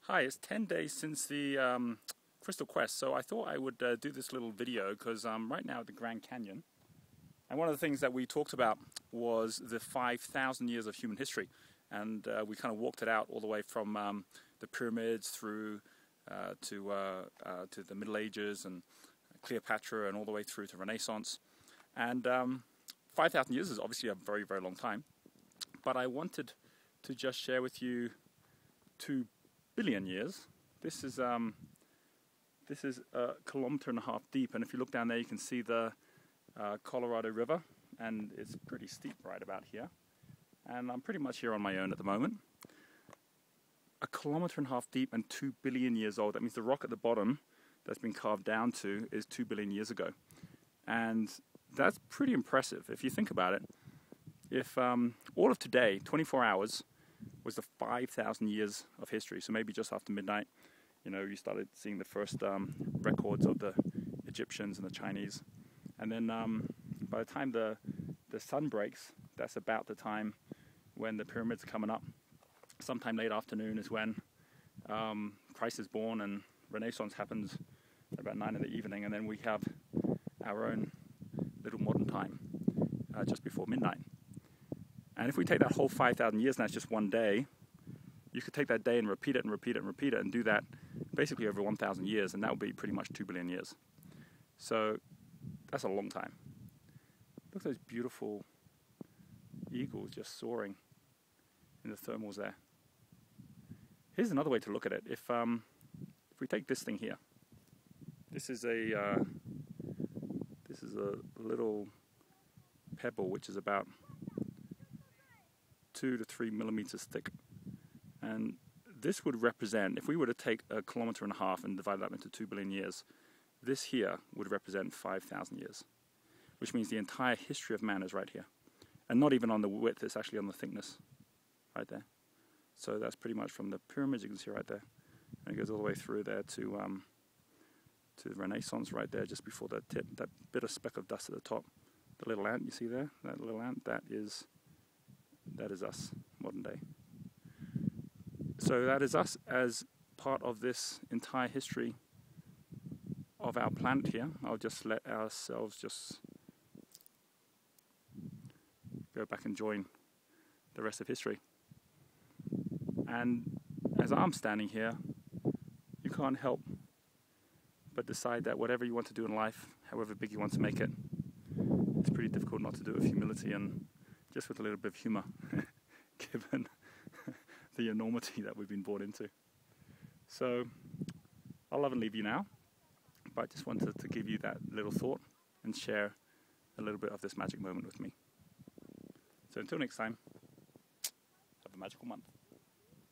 Hi, it's 10 days since the Crystal Quest, so I thought I would do this little video because I'm right now at the Grand Canyon. And one of the things that we talked about was the 5,000 years of human history. And we kind of walked it out all the way from the pyramids through to the Middle Ages and Cleopatra and all the way through to Renaissance. And 5,000 years is obviously a very, very long time. But I wanted to just share with you 2 billion years. This is a kilometer and a half deep, and if you look down there you can see the Colorado River, and it's pretty steep right about here, and I'm pretty much here on my own at the moment. A kilometer and a half deep and 2 billion years old. That means the rock at the bottom that's been carved down to is 2 billion years ago, and that's pretty impressive if you think about it. If all of today, 24 hours, was the 5,000 years of history, so maybe just after midnight, you know, you started seeing the first records of the Egyptians and the Chinese, and then by the time the sun breaks, that's about the time when the pyramids are coming up. Sometime late afternoon is when Christ is born and Renaissance happens about 9 in the evening, and then we have our own little modern time just before midnight. And if we take that whole 5,000 years, and that's just one day, you could take that day and repeat it and repeat it and repeat it and do that basically over 1,000 years, and that would be pretty much 2 billion years. So that's a long time. Look at those beautiful eagles just soaring in the thermals there. Here's another way to look at it. If we take this thing here, this is a little pebble which is about 2 to 3 millimeters thick, and this would represent, if we were to take a kilometer and a half and divide that into 2 billion years, this here would represent 5,000 years, which means the entire history of man is right here, and not even on the width, it's actually on the thickness right there. So that's pretty much from the pyramids, you can see right there, and it goes all the way through there to the Renaissance right there, just before the tip, that bit of speck of dust at the top, the little ant you see there, that little ant, that is us, modern day. So that is us as part of this entire history of our planet here. I'll just let ourselves just go back and join the rest of history. And as I'm standing here, you can't help but decide that whatever you want to do in life, however big you want to make it, it's pretty difficult not to do it with humility and just with a little bit of humor, given the enormity that we've been brought into. So I'll love and leave you now, but I just wanted to give you that little thought and share a little bit of this magic moment with me. So until next time, have a magical month.